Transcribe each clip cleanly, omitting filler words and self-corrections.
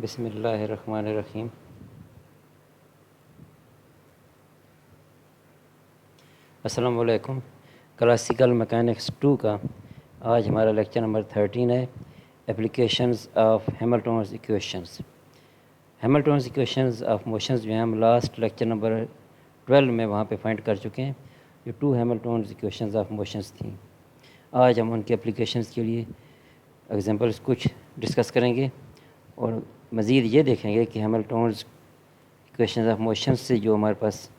बिस्मिल्लाहिर्रहमानिर्रहीम। अस्सलाम वालेकुम। क्लासिकल मैकेनिक्स 2 का आज हमारा लेक्चर नंबर 13 है, applications of Hamilton's equations. Hamilton's equations of motions जो हैं हम लास्ट लेक्चर नंबर 12 में वहाँ पे फाइंड कर चुके हैं, जो 2 हैमिल्टन्स इक्वेशंस ऑफ मोशंस थी। आज हम उनके एप्लीकेशंस के लिए एग्जांपल्स कुछ डिस्कस करेंगे और मज़ीद ये देखेंगे कि हैमिल्टन्स इक्वेशंस ऑफ मोशंस से जो हमारे पास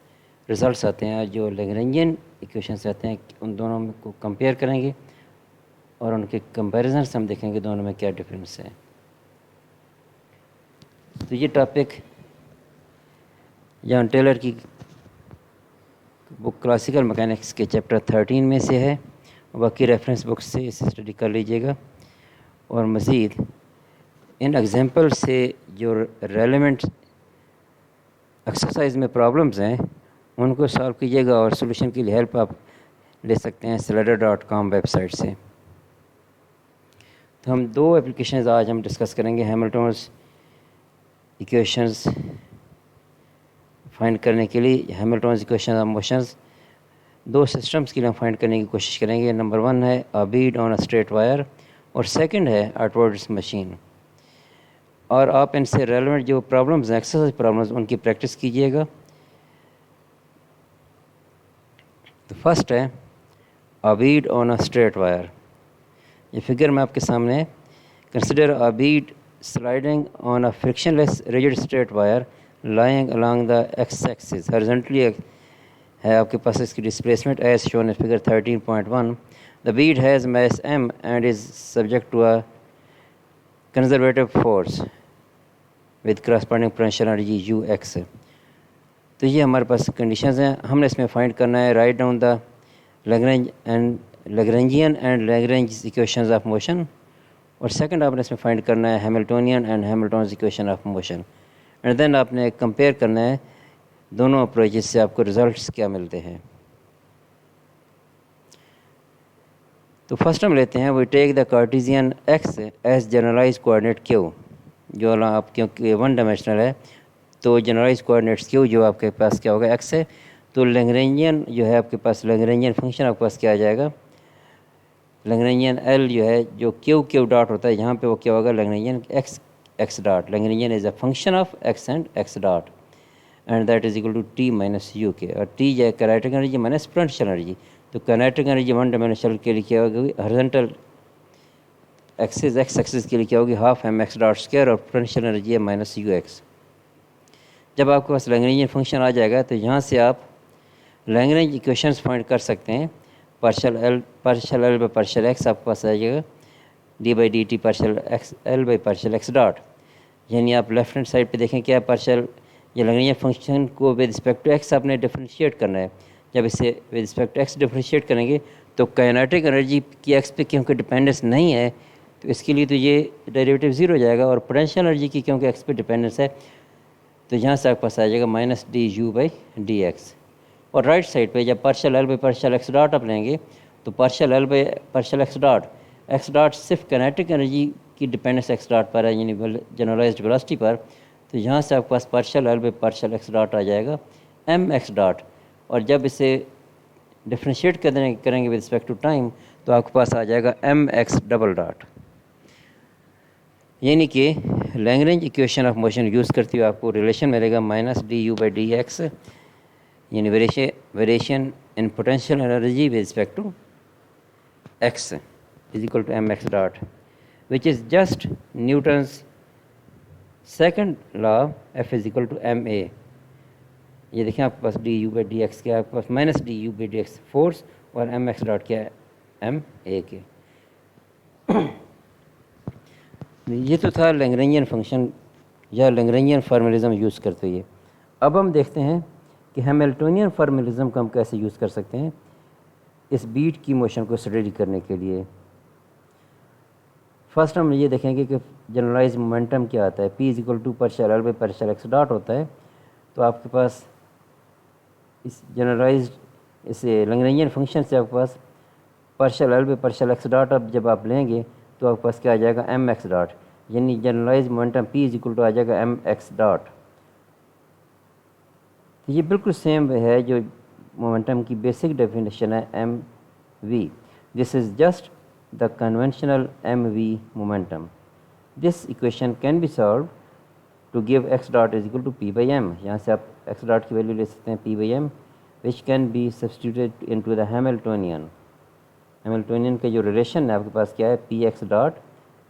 रिज़ल्ट्स आते हैं, जो लैग्रेंजियन इक्वेशंस आते हैं, उन दोनों को कंपेयर करेंगे और उनके कंपैरिजन से हम देखेंगे दोनों में क्या डिफरेंस है। तो ये टॉपिक जॉन टेलर की बुक क्लासिकल मैकेनिक्स के चैप्टर 13 में से है। बाकी रेफरेंस बुक्स से इसे स्टडी कर लीजिएगा और मज़ीद इन एग्जांपल से जो रेलेवेंट एक्सरसाइज में प्रॉब्लम्स हैं उनको सॉल्व कीजिएगा और सॉल्यूशन के लिए हेल्प आप ले सकते हैं slider.com वेबसाइट से। तो हम 2 एप्लीकेशंस आज हम डिस्कस करेंगे हैमिल्टन्स इक्वेशंस फाइंड करने के लिए। Hamilton's equations of motions 2 systems के लिए हम फाइंड करने की कोशिश करेंगे। नंबर 1 है a bead on a straight wire और सेकंड है आउटवर्ड्स मशीन। और आप इनसे रेलेवेंट जो प्रॉब्लम्स हैं, एक्सरसाइज प्रॉब्लम्स, उनकी प्रैक्टिस कीजिएगा। तो फर्स्ट है a bead on a straight wire. ये फिगर में आपके सामने है। Consider a bead sliding on a frictionless rigid straight wire lying along the x axis horizontally है आपके पास इसकी displacement as shown in figure 13.1। The bead has mass m and is subject to a conservative force with corresponding potential energy ux। तो ये हमारे पास conditions हैं। हमने इसमें फाइंड करना है write down the Lagrangian and Lagrange equations of motion, और second आपने इसमें फाइंड करना है Hamiltonian and Hamilton's equation of motion. And then आपने कंपेयर करना है दोनों अप्रोचेस से आपको रिजल्ट्स क्या मिलते हैं। तो फर्स्ट हम लेते हैं we take the Cartesian X as generalise coordinate Q. जो आप क्योंकि 1 डायमेंशनल है तो जनरलाइज कोऑर्डिनेट्स क्यू जो आपके पास क्या होगा एक्स है, तो लैग्रेंजियन जो है आपके पास लैग्रेंजियन फंक्शन आपके पास क्या आ जाएगा, लैग्रेंजियन एल जो है जो क्यू डॉट होता है यहाँ पे वो क्या होगा Lagrangian X dot. Lagrangian is a function of X and X dot and that is equal to T minus U के। और टी जो है kinetic energy minus potential energy. तो काइनेटिक एनर्जी 1 डायमेंशनल के लिए क्या होगी, हॉरिजॉन्टल एक्सिस एक्स एक्सिस के लिए क्या होगी half M x dot square और पोटेंशियल एनर्जी है माइनस यू एक्स। जब आपके पास लैग्रेंजियन फंक्शन आ जाएगा तो यहाँ से आप लैग्रेंज इक्वेशंस फाइंड कर सकते हैं। Partial L by partial x आपके पास आ जाएगा D by D T partial x L by partial x dot. यानी आप लेफ्ट हैंड साइड पे देखें क्या पार्शियल ये लैग्रेंजियन फंक्शन को विद रिस्पेक्ट टू एक्स आपने डिफरेंशिएट करना है। जब इसे with respect to X differentiate करेंगे तो काइनेटिक एनर्जी की एक्स पे क्योंकि डिपेंडेंस नहीं है तो इसके लिए तो ये डेरिवेटिव 0 हो जाएगा, और पोटेंशियल एनर्जी की क्योंकि एक्स पे डिपेंडेंस है तो यहाँ से आपके पास आ जाएगा minus d u by d x. और राइट साइड पे जब partial L by partial x dot आप लेंगे तो partial L by partial x dot सिर्फ काइनेटिक एनर्जी की डिपेंडेंस एक्स डॉट पर है, यानी जनरलाइज्ड वेलोसिटी पर। तो यहाँ से आपके पास partial L by partial x dot आ जाएगा एम एक्स डॉट। और जब इसे डिफ्रेंशिएट करेंगे विद रिस्पेक्ट टू टाइम तो आपके पास आ जाएगा एम एक्स डबल डॉट। यानी कि Lagrange equation of motion use करते हुए आपको रिलेशन मिलेगा minus d u by d x, यानी variation in potential energy with respect to x is equal to m x dot, which is just Newton's second law f is equal to m a. ये देखें आपके पास d u by d x क्या है, आपके पास minus d u by d x force और m x dot क्या है एम ए के। ये तो था लैग्रेंजियन फंक्शन या लैग्रेंजियन फार्मलिज्म यूज़ करते हुए। अब हम देखते हैं कि हैमिल्टोनियन फार्मलिज्म को हम कैसे यूज़ कर सकते हैं इस बीट की मोशन को स्टडी करने के लिए। फर्स्ट हम ये देखेंगे कि जनरलाइज मोमेंटम क्या आता है, P is equal to partial L by partial x dot होता है। तो आपके पास इस जनरलाइज इस लैग्रेंजियन फंक्शन से आपके पास partial L by partial x dot अब जब आप लेंगे तो आपके पास क्या आ जाएगा एम एक्स डॉट। यानी generalize momentum p is equal to आ जाएगा एम एक्स डॉट। तो ये बिल्कुल सेम है जो मोमेंटम की बेसिक डेफिनेशन है M V. This is just the conventional M V momentum. This equation can be solve to give x dot is equal to P by M. यहाँ से आप एक्स डॉट की value ले सकते हैं P by M, which can be substituted in to the Hamiltonian. Hamiltonian के जो relation है आपके पास क्या है, P x dot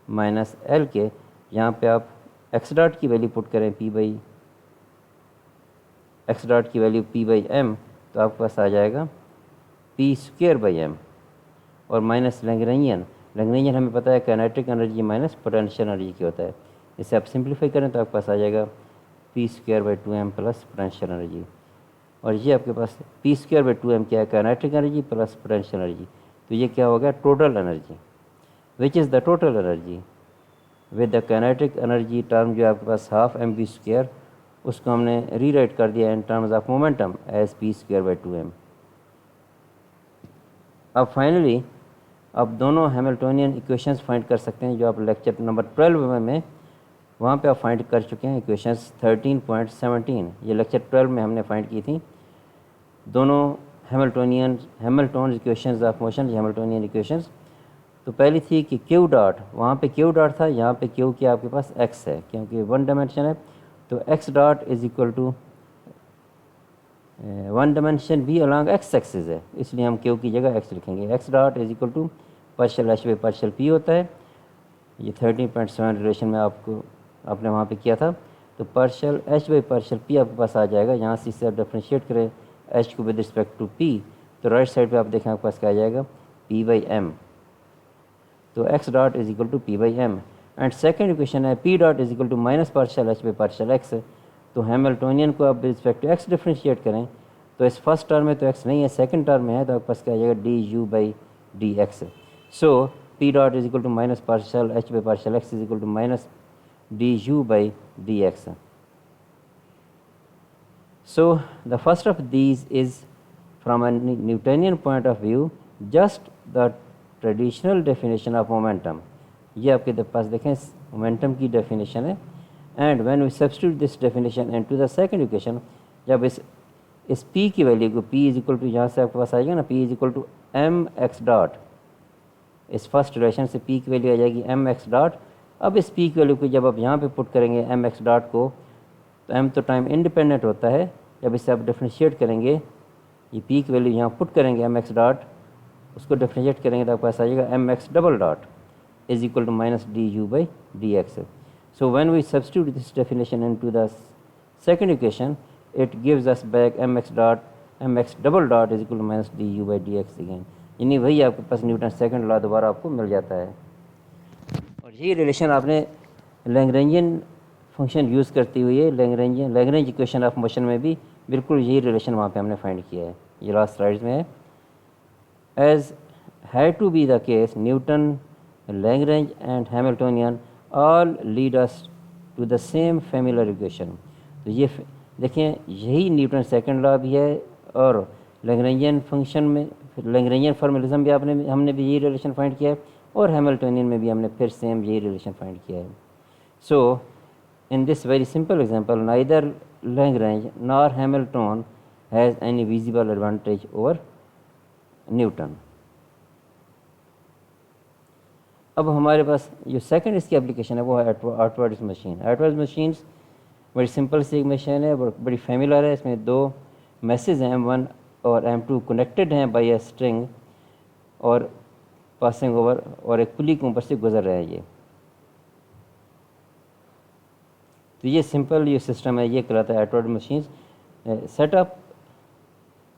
minus L के, यहाँ पे आप एक्स डॉट की वैल्यू पुट करें पी बाई एक्स डॉट की वैल्यू पी बाई एम, तो आपके पास आ जाएगा पी स्क्वेयर बाई एम और माइनस लैग्रेंजियन। लैग्रेंजियन हमें पता है kinetic energy minus potential energy की होता है। इसे आप सिंप्लीफाई करें तो आपके पास आ जाएगा P square by two m plus potential energy. और ये आपके पास p square by two m क्या है, kinetic energy plus potential energy. तो ये क्या हो गया, total energy, which is the total energy with the kinetic energy term जो आपके पास हाफ एम वी स्क्वेयर, उसको हमने रीराइट कर दिया in terms of momentum as p square by two m. अब फाइनली आप दोनों हैमिल्टोनियन इक्वेशंस फाइंड कर सकते हैं जो आप लेक्चर नंबर 12 में वहाँ पे आप फाइंड कर चुके हैं। इक्वेशंस 13.17 ये लेक्चर 12 में हमने फाइंड की थी। दोनों Hamilton equations of motion, Hamiltonian equations. तो पहली थी कि क्यू डॉट, वहाँ पे क्यू डॉट था, यहाँ पे क्यू क्या आपके पास एक्स है, क्योंकि वन डायमेंशन है। तो x dot is equal to one dimension भी अलॉन्ग एक्स एक्सिस है, इसलिए हम क्यू की जगह एक्स लिखेंगे। X dot is equal to partial H by partial P होता है। ये 13.7 रिलेशन में आपने वहाँ पे किया था। तो partial H by partial P आपके पास आ जाएगा। यहाँ से इससे आप डिफ्रेंशिएट करें एच को विद रिस्पेक्ट टू पी, तो राइट साइड पे आप देखें आपके पास क्या आ जाएगा, पी बाई एम। तो x dot is equal to P by m. And second equation है p dot is equal to minus partial H by partial x. तो हैमिल्टोनियन को आप with respect to x differentiate करें तो इस first term में तो एक्स नहीं है, सेकंड टर्म में है, तो आपके पास क्या आ जाएगा, d u by d x. So p dot is equal to minus partial H by partial x is equal to minus d u by d x. So the first of these is from a Newtonian point of view just the traditional definition of momentum। ये आपके पास देखें momentum की definition है। And when we substitute this definition into the second equation, जब इस p की value को p is equal to, यहाँ से आपके पास आएगा ना, p is equal to m x dot, इस फर्स्ट रिलेशन से p की वैल्यू आ जाएगी एम एक्स डॉट। अब इस p की वैल्यू को जब आप यहाँ पे पुट करेंगे एम एक्स डॉट को, तो m तो टाइम इंडिपेंडेंट होता है। जब इसे आप डिफ्रेंशिएट करेंगे, ये p की वैल्यू यहाँ पुट करेंगे एम एक्स डॉट, उसको डिफ्रेंशिएट करेंगे तो आपके पास आ जाएगा m x double dot is equal to minus d u by d x. So when we substitute this definition into the second equation, it gives us back m x double dot is equal to minus d u by d x again. यानी वही आपके पास Newton second law दोबारा आपको मिल जाता है। और यही relation आपने लैग्रेंजियन फंक्शन यूज़ करती हुई है, लैग्रेंज इक्वेशन ऑफ मोशन में भी बिल्कुल यही रिलेशन वहाँ पे हमने फाइंड किया है। ये लास्ट स्लाइड्स में है। As had to be the case, Newton, Lagrange and Hamiltonian all lead us to the same familiar equation. तो ये देखें, यही न्यूटन सेकंड लॉ भी है और लैग्रेंजियन फंक्शन में, लैग्रेंजियन फॉर्मलिज्म भी हमने भी यही रिलेशन फाइंड किया है, और हैमिल्टोनियन में भी हमने फिर सेम यही रिलेशन फाइंड किया है। सो in this very simple example, neither Lagrange nor Hamilton has any visible advantage over Newton। अब हमारे पास जो सेकंड इसकी एप्लीकेशन है वो है आर्टवर्ड्स मशीन। आर्टवर्ड्स मशीन्स बड़ी सिंपल सी एक मशीन है, बड़ी फैमिलियर है। इसमें दो मैसेज हैं, M1 और M2 कनेक्टेड हैं बाय ए स्ट्रिंग और पासिंग ओवर, और एक पुली के ऊपर से गुजर रहे हैं ये। तो ये सिंपल ये सिस्टम है, ये कहलाता है आर्टवर्ड machines. Setup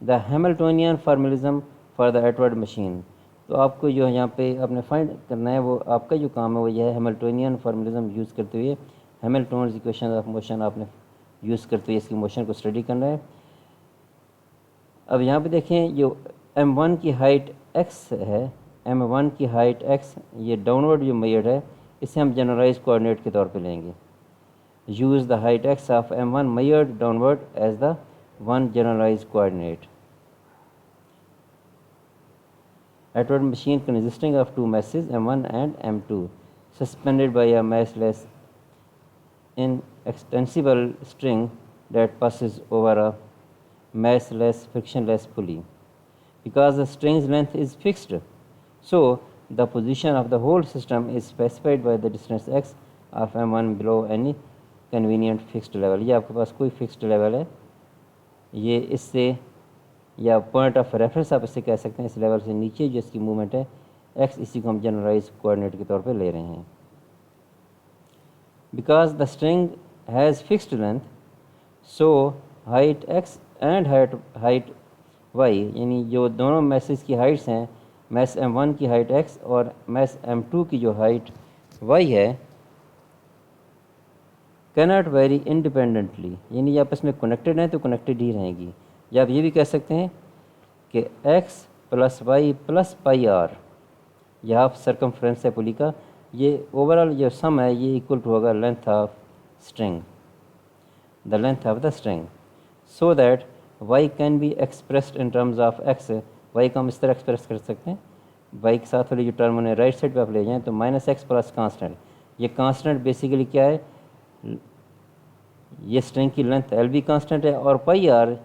the Hamiltonian formalism for the आर्टवर्ड machine. तो आपको जो यहाँ पे आपने फाइंड करना है, वो आपका जो काम है वो यह है, हैमिल्टोनियन फॉर्मलिज्म यूज़ करते हुए हैमिल्टोन्स इक्वेशन ऑफ मोशन आपने यूज़ करते हुए इसकी मोशन को स्टडी करना है। अब यहाँ पे देखें, जो m1 की हाइट x है, m1 की हाइट x, ये डाउनवर्ड जो मेजर्ड है, इसे हम जनरलाइज कोऑर्डिनेट के तौर पे लेंगे। use the height x of m1 measured downward as the one generalized coordinate। Artwork machine consisting of two masses m1 and m2। suspended by a massless inextensible string that passes over a massless frictionless pulley. Because the string's length is fixed, so the position of the whole system is specified by the distance x of m1 below any convenient fixed level. ये आपके पास कोई fixed level है, ये इससे या point of reference आप इससे कह सकते हैं, इस लेवल से नीचे जो इसकी मूवमेंट है x, इसी को हम जनरलाइज कोऑर्डिनेट के तौर पे ले रहे हैं. Because the string has fixed length, so height x and height y, यानी जो दोनों मैसेज की हाइट्स हैं, मैस m1 की हाइट x और मैस m2 की जो हाइट y है, कैनॉट वेरी इंडिपेंडेंटली, यानी आपस में कनेक्टेड हैं तो कनेक्टेड ही रहेंगी. या आप ये भी कह सकते हैं कि x plus y plus pi r, यह हाफ सर्कमफ्रेंस है पुली का, ये ओवरऑल जो सम है ये इक्वल टू होगा length of string, the length of the string, so that y can be expressed in terms of x. y को हम इस तरह एक्सप्रेस कर सकते हैं, y के साथ वाली जो टर्म उन्हें राइट साइड पे आप ले जाएं तो माइनस एक्स प्लस कांस्टेंट. ये कांस्टेंट बेसिकली क्या है, ये स्ट्रिंग की लेंथ एल भी कांस्टेंट है और पाई आर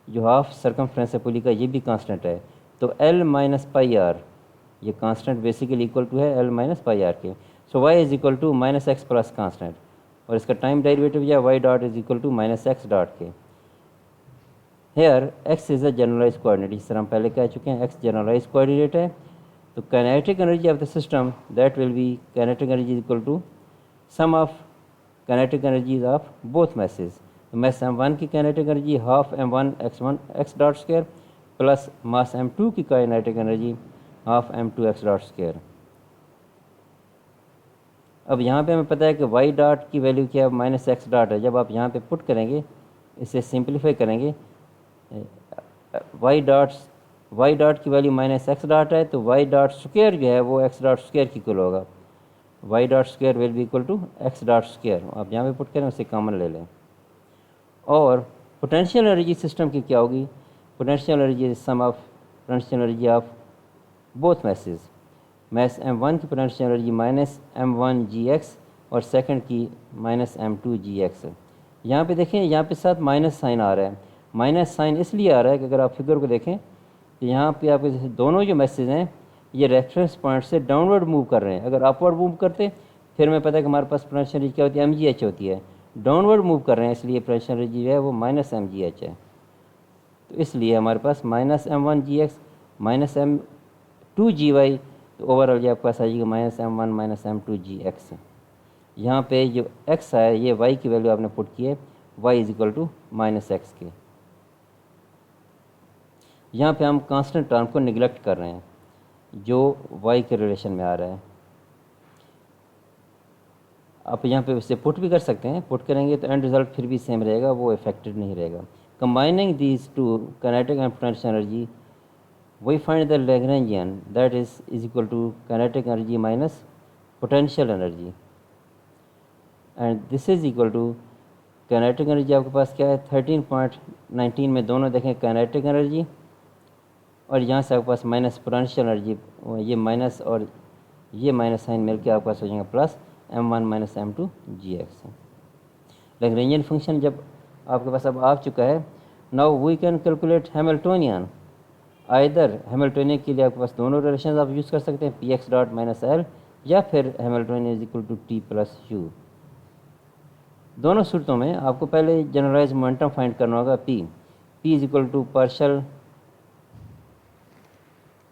जो हाफ सर्कमफ्रेंस है पुली का ये भी कांस्टेंट है. तो एल माइनस पाई आर ये कांस्टेंट बेसिकली इक्वल टू है एल माइनस पाई आर के. So y is equal to minus x plus constant, और इसका टाइम डेरिवेटिव या y dot is equal to minus x dot के. Here x is a generalize coordinate, इस तरह हम पहले कह चुके हैं एक्स जनरलाइज कोऑर्डिनेट है. तो kinetic energy of the system that will be kinetic energy is equal to sum of kinetic energies of both masses. तो मैस m1 की kinetic energy half m1 x1 x dot square plus mass m2 की kinetic energy half m2 x dot square. अब यहाँ पे हमें पता है कि y डॉट की वैल्यू क्या है, माइनस एक्स डॉट है. जब आप यहाँ पे पुट करेंगे, इसे सिंप्लीफाई करेंगे, y डॉट की वैल्यू माइनस एक्स डॉट है, तो y डॉट स्क्वायर जो है वो x डॉट स्क्वायर की इक्वल होगा. y dot square will be equal to x dot square. आप यहाँ पे पुट करें, उसे कॉमन ले लें. और पोटेंशियल एनर्जी सिस्टम की क्या होगी, potential energy sum of potential energy of both masses. Mass m1 की potential energy minus m1 gx और सेकंड की माइनस m2 gx. यहाँ पे देखें, यहाँ पे साथ माइनस साइन आ रहा है. माइनस साइन इसलिए आ रहा है कि अगर आप फिगर को देखें तो यहाँ पे आपके जैसे दोनों जो मैसेज हैं ये रेफरेंस पॉइंट से डाउनवर्ड मूव कर रहे हैं. अगर अपवर्ड मूव करते फिर हमें पता है कि हमारे पास पोटेंशियल एनर्जी क्या होती है, mgh होती है. डाउनवर्ड मूव कर रहे हैं इसलिए पोटेंशियल एनर्जी जो है वो माइनस mgh है. तो इसलिए हमारे पास minus m1 gx minus m2 gy, तो ओवरऑल ये आपके पास आ जाएगा minus m1 minus m2 gx. यहाँ पे जो x है ये y की वैल्यू आपने पुट की है, y is equal to minus x के. यहाँ पे हम कांस्टेंट टर्म को निगलेक्ट कर रहे हैं जो y के रिलेशन में आ रहा है. आप यहाँ पे उसे पुट भी कर सकते हैं, पुट करेंगे तो एंड रिजल्ट फिर भी सेम रहेगा, वो इफेक्टेड नहीं रहेगा. Combining these two kinetic and potential energy we find the Lagrangian that is equal to kinetic energy minus potential energy, and this is equal to kinetic energy आपके पास क्या है 13.19 में दोनों देखें काइनेटिक एनर्जी, और यहाँ से आपके पास माइनस पोटेंशियल एनर्जी, ये माइनस और ये माइनस साइन मिल के आपके पास हो जाएगा plus m1 minus m2 gx. Lagrangian function जब आपके पास अब आ चुका है, now we can calculate Hamiltonian. Either Hamiltonian के लिए आपके पास दोनों रिलेशन आप यूज़ कर सकते हैं, px डॉट माइनस एल या फिर Hamiltonian is equal to t plus u. दोनों सूरतों में आपको पहले जनरलाइज मोमेंटम फाइंड करना होगा, p is equal to partial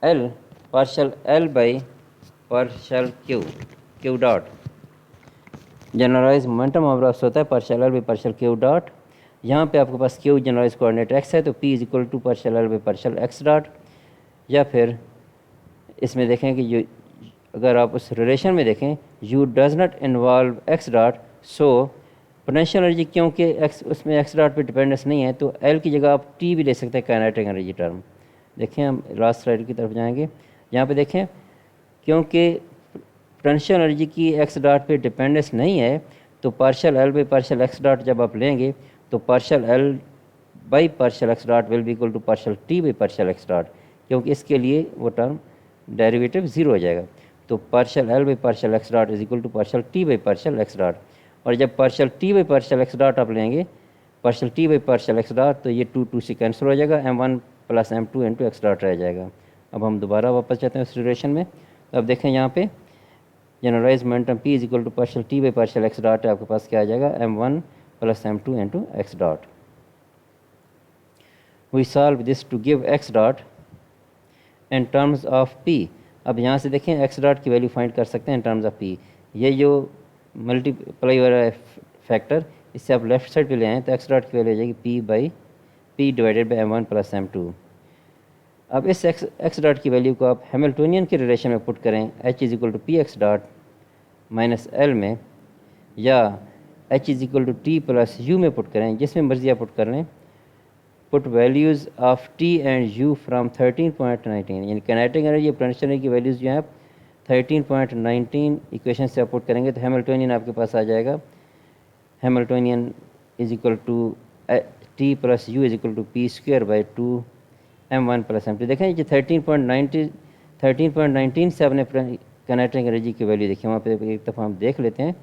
l by partial q dot. Generalise momentum हमारा होता है partial l by partial q dot. यहाँ पे आपके पास q जनरलाइज कोऑर्डिनेट x है, तो p is equal to partial l by partial x dot. या फिर इसमें देखें कि जो अगर आप उस रिलेशन में देखें u does not involve x dot, so potential energy क्योंकि x उसमें x डॉट पे डिपेंडेंस नहीं है, तो l की जगह आप t भी ले सकते हैं काइनेटिक एनर्जी टर्म. देखें हम लास्ट स्लाइड की तरफ जाएंगे, यहाँ पे देखें क्योंकि पोटेंशियल एनर्जी की x डॉट पे डिपेंडेंस नहीं है, तो partial l by partial x dot जब आप लेंगे तो partial l by partial x dot will be equal to partial t by partial x dot, क्योंकि इसके लिए वो टर्म डेरिवेटिव ज़ीरो हो जाएगा. तो partial l by partial x dot is equal to partial t by partial x dot. और जब partial t by partial x dot आप लेंगे partial t by partial x dot, तो ये टू टू से कैंसिल हो जाएगा, m1 plus m2 into x dot रह जाएगा। अब हम दोबारा वापस जाते हैं उस रिलेशन में। तो अब देखें यहाँ पे generalise momentum p is equal to partial t by partial x dot है, आपके पास क्या आ जाएगा m1 plus m2 into x dot. We solve this to give x dot in terms of p। अब यहाँ से देखें एक्स डॉट की वैल्यू फाइंड कर सकते हैं इन टर्म्स ऑफ p। ये जो मल्टीप्लाई हो रहा है फैक्टर, इससे आप लेफ्ट साइड पे ले आएँ तो एक्स डॉट की वैल्यू हो जाएगी p divided by m1 plus m2। अब इस एक्स डॉट की वैल्यू को आप हैमिल्टोनियन के रिलेशन में पुट करें h is equal to p x dot minus l में, या h is equal to t plus u में पुट करें, जिसमें मर्जी आप पुट कर लें। Put values of t and u from 13.19, यानी काइनेटिक एनर्जी पोटेंशियल एनर्जी की वैल्यूज़ जो हैं आप 13.19 इक्वेशन से आप पुट करेंगे तो हैमिल्टोनियन आपके पास आ जाएगा। Hamiltonian is equal to t plus u is equal to p square by 2 m1 plus m2। देखें ये 13.19 से आपने काइनेटिक एनर्जी की वैल्यू देखी, वहाँ पे एक दफ़ा हम देख लेते हैं।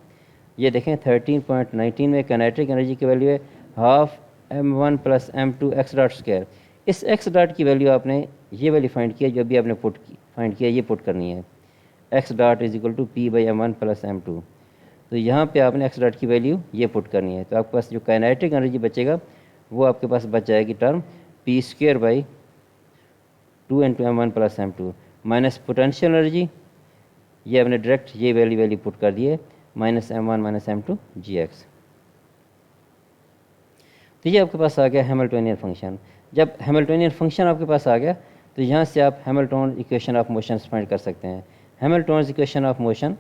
ये देखें 13.19 में काइनेटिक एनर्जी की वैल्यू है half m1 plus m2 x dot square. इस एक्स डॉट की वैल्यू आपने ये वैल्यू फाइंड किया, जो भी आपने फाइंड किया ये पुट करनी है, x dot is equal to P by m1 plus m2। तो यहाँ पे आपने एक्स डॉट की वैल्यू ये पुट करनी है, तो आपके पास जो काइनेटिक एनर्जी बचेगा वो आपके पास बच जाएगी term P square by 2 into m1 plus m2 minus potential energy, ये आपने डायरेक्ट ये वैल्यू पुट कर दी है minus m1 minus m2 gx। तो ये आपके पास आ गया हैमिल्टोनियन फंक्शन। जब हैमिल्टोनियन फंक्शन आपके पास आ गया तो यहाँ से आप हैमिल्टोन इक्वेशन ऑफ मोशन फाइंड कर सकते हैं। हैमिल्टोन इक्वेशन ऑफ मोशन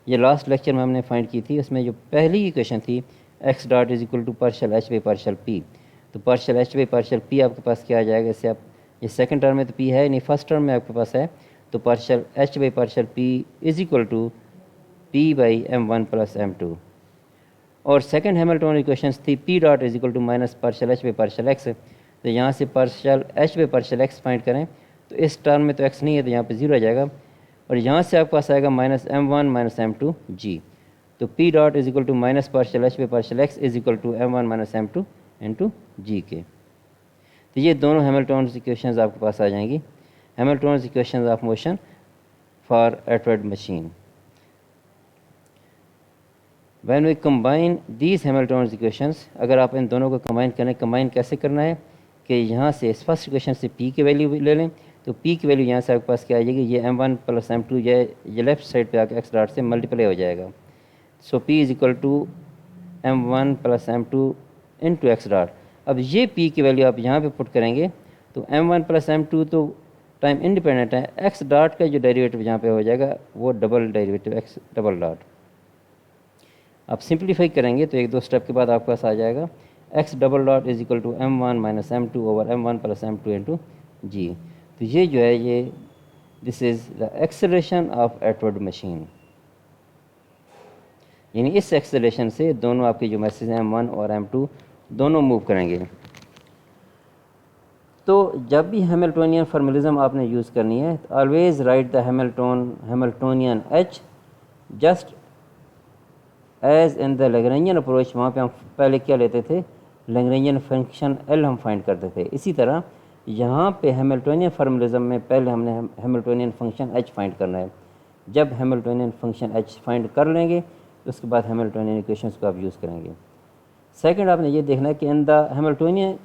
ये लास्ट लेक्चर में हमने फाइंड की थी, उसमें जो पहली इक्वेशन थी x dot is equal to partial H by partial p. तो partial H by partial p आपके पास क्या आ जाएगा, इससे आप ये सेकंड टर्म में तो पी है नहीं, फर्स्ट टर्म में आपके पास है, तो partial H by partial p is equal to P by m1 plus m2। और सेकंड हैमिल्टोन इक्वेशंस थी p dot is equal to minus partial H by partial x. तो यहाँ से partial H by partial x find करें तो इस term में तो एक्स नहीं है तो यहाँ पे जीरो आ जाएगा, और यहाँ से आपके पास आएगा minus m1 minus m2 g. तो p dot is equal to minus partial H by partial x is equal to m1 minus m2 into g के। तो ये दोनों हैमिल्टोन इक्वेशंस आपके पास आ जाएंगी, Hamilton equations of motion for एटवर्ड machine. When we combine these Hamilton equations, अगर आप इन दोनों को कंबाइन कैसे करना है कि यहाँ से इस फर्स्ट इक्वेशन से p की वैल्यू ले लें, तो p की वैल्यू यहाँ से आपके पास क्या आ जाएगी, ये m1 प्लस m2 ये लेफ्ट साइड पे आके एक्स डॉट से मल्टीप्लाई हो जाएगा। So p is equal to m1 plus m2 into x dot. अब ये p की वैल्यू आप यहाँ पे पुट करेंगे तो m1 प्लस m2 तो टाइम इंडिपेंडेंट है, एक्स डॉट का जो डेरिवेटिव यहाँ पे हो जाएगा वो double derivative x double dot. आप सिंप्लीफाई करेंगे तो एक दो स्टेप के बाद आपके पास आ जाएगा x double dot is equal to m1 minus m2 over m1 plus m2 into g. तो ये जो है ये this is the acceleration of एटवर्ड मशीन, यानी इस एक्सेलरेशन से दोनों आपके जो मैसेज हैं m1 और m2 दोनों मूव करेंगे। तो जब भी हैमिल्टोनियन फार्मूलिज्म आपने यूज़ करनी है तो always write the Hamiltonian h just as in the Lagrangian approach. वहाँ पे हम पहले क्या लेते थे, लैग्रेंजियन फंक्शन L हम फाइंड करते थे। इसी तरह यहाँ पे हैमिल्टोनियन फार्मूलिज्म में पहले हमने हैमिल्टोनियन फंक्शन h फाइंड करना है। जब हैमिल्टोनियन फंक्शन h फाइंड कर लेंगे तो उसके बाद हैमिल्टोनियन इक्वेशंस को आप यूज़ करेंगे। सेकंड आपने ये देखना है कि in the Hamiltonian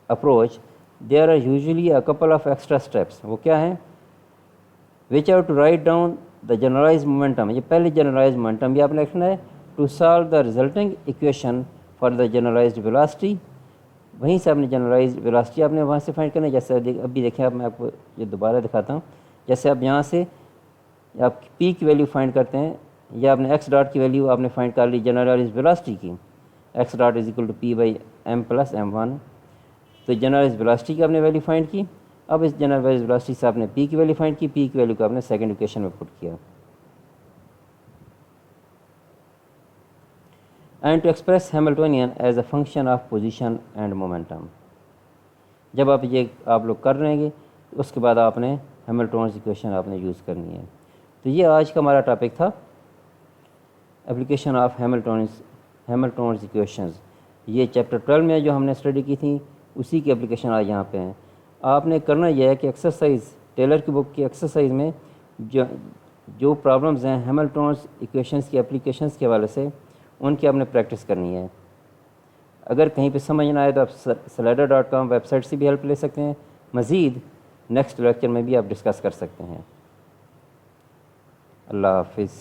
approach there are usually a couple of extra steps. वो क्या है, which are to write down the generalise momentum. ये पहले जनरलाइज मोमेंटम ये आपने लिखना है to solve the resulting equation for the generalised velocity. वहीं से आपने जनरलाइज्ड वेलोसिटी आपने वहाँ से फाइंड करना है। जैसे अभी देखें, अब मैं आपको ये दोबारा दिखाता हूँ। जैसे आप यहाँ से आप p की वैल्यू फाइंड करते हैं, या आपने x डॉट की वैल्यू आपने फाइंड कर ली जनरलाइज्ड वेलोसिटी की, x dot is equal to p by m plus m1। तो जनरलाइज्ड वेलोसिटी की आपने वैल्यू फाइंड की। अब इस जनरलाइज्ड वेलोसिटी से आपने p की वैल्यू फाइंड की, p की वैल्यू को आपने सेकंड इक्वेशन में पुट किया। And to express Hamiltonian as a function of position and momentum. जब आप ये आप लोग कर रहेंगे तो उसके बाद आपने हैमिल्टोनियन इक्वेशन आपने यूज़ करनी है। तो ये आज का हमारा टॉपिक था, एप्लीकेशन ऑफ हैमिल्टोन्स इक्वेशंस। ये चैप्टर 12 में जो हमने स्टडी की थी उसी की एप्लीकेशन आज यहाँ पे हैं। आपने करना यह है कि एक्सरसाइज, टेलर की बुक की एक्सरसाइज में जो प्रॉब्लम्स हैं हैमिल्टोन्स इक्वेशंस की एप्लीकेशंस के हवाले से, उनकी आपने प्रैक्टिस करनी है। अगर कहीं पे समझ ना आए तो आप slider.com वेबसाइट से भी हेल्प ले सकते हैं। मज़ीद नेक्स्ट लेक्चर में भी आप डिस्कस कर सकते हैं। अल्लाह हाफिज़।